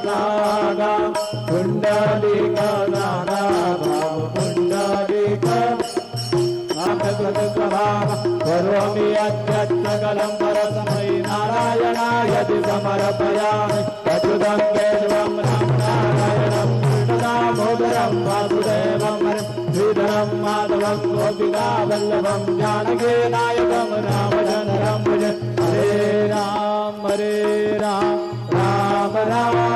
saga Pundalik नाना भाव पुंडलिक करोमि यज्ञकलं परस्मै नारायणाय समर्पयामि अच्युतं केशवं नारायणं कृष्णदामोदरं वासुदेवं श्रीधरं माधवं गोपिकावल्लभं जानकीनायकं रामचन्द्रं भज हरे राम राम राम